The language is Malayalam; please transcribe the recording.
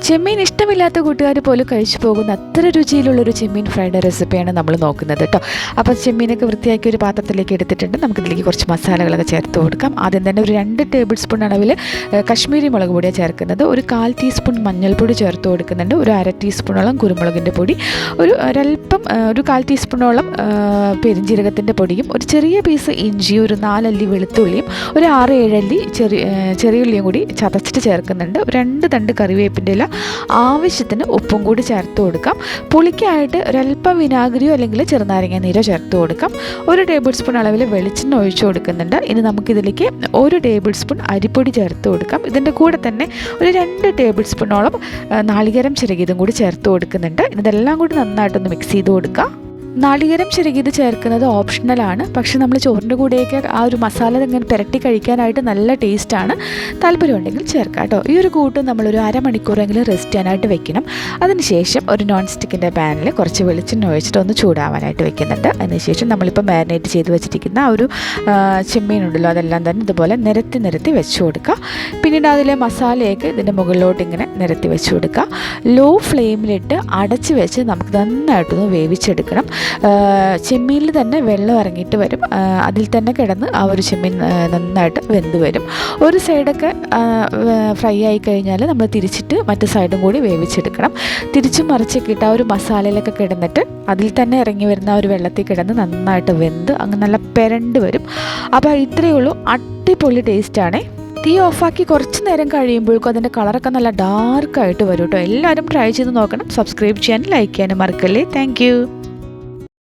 ചെമ്മീൻ ഇഷ്ടമില്ലാത്ത കൂട്ടുകാർ പോലും കഴിച്ചു പോകുന്ന അത്ര രുചിയിലുള്ളൊരു ചെമ്മീൻ ഫ്രൈഡ് റെസിപ്പിയാണ് നമ്മൾ നോക്കുന്നത് കേട്ടോ. അപ്പോൾ ചെമ്മീനൊക്കെ വൃത്തിയാക്കി ഒരു പാത്രത്തിലേക്ക് എടുത്തിട്ടുണ്ട്. നമുക്കിതിലേക്ക് കുറച്ച് മസാലകളൊക്കെ ചേർത്ത് കൊടുക്കാം. ആദ്യം തന്നെ ഒരു 2 ടേബിൾ സ്പൂൺ അളവിൽ കശ്മീരി മുളക് പൊടിയാണ് ചേർക്കുന്നത്. ഒരു 1/4 ടീസ്പൂൺ മഞ്ഞൾപ്പൊടി ചേർത്ത് കൊടുക്കുന്നുണ്ട്. ഒരു 1/2 ടീസ്പൂണോളം കുരുമുളകിൻ്റെ പൊടി, ഒരു 1/4 ടീസ്പൂണോളം പെരിഞ്ജീരകത്തിൻ്റെ പൊടിയും, ഒരു ചെറിയ പീസ് ഇഞ്ചിയും, ഒരു 4 അല്ലി വെളുത്തുള്ളിയും, ഒരു 6-7 അല്ലി ചെറിയ ഉള്ളിയും കൂടി ചതച്ചിട്ട് ചേർക്കുന്നുണ്ട്. 2 തണ്ട് കറിവേപ്പിൻ്റെ ഇല, ആവശ്യത്തിന് ഉപ്പും കൂടി ചേർത്ത് കൊടുക്കാം. പുളിക്കായിട്ട് ഒരല്പം വിനാഗിരിയോ അല്ലെങ്കിൽ ചെറുനാരങ്ങ നീരോ ചേർത്ത് കൊടുക്കാം. 1 ടേബിൾ സ്പൂൺ അളവിൽ വെളിച്ചെണ്ണ ഒഴിച്ചു കൊടുക്കുന്നുണ്ട്. ഇനി നമുക്കിതിലേക്ക് 1 ടേബിൾ സ്പൂൺ അരിപ്പൊടി ചേർത്ത് കൊടുക്കാം. ഇതിൻ്റെ കൂടെ തന്നെ ഒരു 2 ടേബിൾ സ്പൂണോളം നാളികേരം ചിരകിയതും കൂടി ചേർത്ത് കൊടുക്കുന്നുണ്ട്. ഇതെല്ലാം കൂടി നന്നായിട്ടൊന്ന് മിക്സ് ചെയ്ത് കൊടുക്കാം. നാളികേരം ചിരകിയത് ചേർക്കുന്നത് ഓപ്ഷണലാണ്, പക്ഷെ നമ്മൾ ചോറിൻ്റെ കൂടെയൊക്കെ ആ ഒരു മസാല ഇങ്ങനെ പുരട്ടി കഴിക്കാനായിട്ട് നല്ല ടേസ്റ്റാണ്. താല്പര്യമുണ്ടെങ്കിൽ ചേർക്കാം കേട്ടോ. ഈ ഒരു കൂട്ട് നമ്മളൊരു അരമണിക്കൂറെങ്കിലും റെസ്റ്റ് ചെയ്യാനായിട്ട് വെക്കണം. അതിനുശേഷം ഒരു നോൺ സ്റ്റിക്കിൻ്റെ പാനിൽ കുറച്ച് വെളിച്ചെണ്ണ ഒഴിച്ചിട്ട് ഒന്ന് ചൂടാവാനായിട്ട് വെക്കുന്നുണ്ട്. അതിനുശേഷം നമ്മളിപ്പോൾ മാരിനേറ്റ് ചെയ്ത് വെച്ചിരിക്കുന്ന ആ ഒരു ചെമ്മീനുണ്ടല്ലോ, അതെല്ലാം തന്നെ ഇതുപോലെ നിരത്തി വെച്ച് കൊടുക്കുക. പിന്നീട് അതിലെ മസാലയൊക്കെ ഇതിൻ്റെ മുകളിലോട്ട് ഇങ്ങനെ നിരത്തി വെച്ച് കൊടുക്കുക. ലോ ഫ്ലെയിമിലിട്ട് അടച്ച് വെച്ച് നമുക്ക് നന്നായിട്ടൊന്ന് വേവിച്ചെടുക്കണം. ചെമ്മീനിൽ തന്നെ വെള്ളം ഇറങ്ങിയിട്ട് വരും. അതിൽ തന്നെ കിടന്ന് ആ ഒരു ചെമ്മീൻ നന്നായിട്ട് വെന്ത് വരും. ഒരു സൈഡൊക്കെ ഫ്രൈ ആയി കഴിഞ്ഞാൽ നമ്മൾ തിരിച്ചിട്ട് മറ്റു സൈഡും കൂടി വേവിച്ചെടുക്കണം. തിരിച്ചും മറിച്ചൊക്കെ ഇട്ട് ആ ഒരു മസാലയിലൊക്കെ കിടന്നിട്ട് അതിൽ തന്നെ ഇറങ്ങി വരുന്ന ആ ഒരു വെള്ളത്തിൽ കിടന്ന് നന്നായിട്ട് വെന്ത് അങ്ങ് നല്ല പെരണ്ട് വരും. അപ്പോൾ ഇത്രയേ ഉള്ളൂ. അടിപൊളി ടേസ്റ്റാണേ. തീ ഓഫാക്കി കുറച്ച് നേരം കഴിയുമ്പോഴേക്കും അതിൻ്റെ കളറൊക്കെ നല്ല ഡാർക്കായിട്ട് വരും കേട്ടോ. എല്ലാവരും ട്രൈ ചെയ്ത് നോക്കണം. സബ്സ്ക്രൈബ് ചെയ്യാനും ലൈക്ക് ചെയ്യാനും മറക്കല്ലേ. താങ്ക്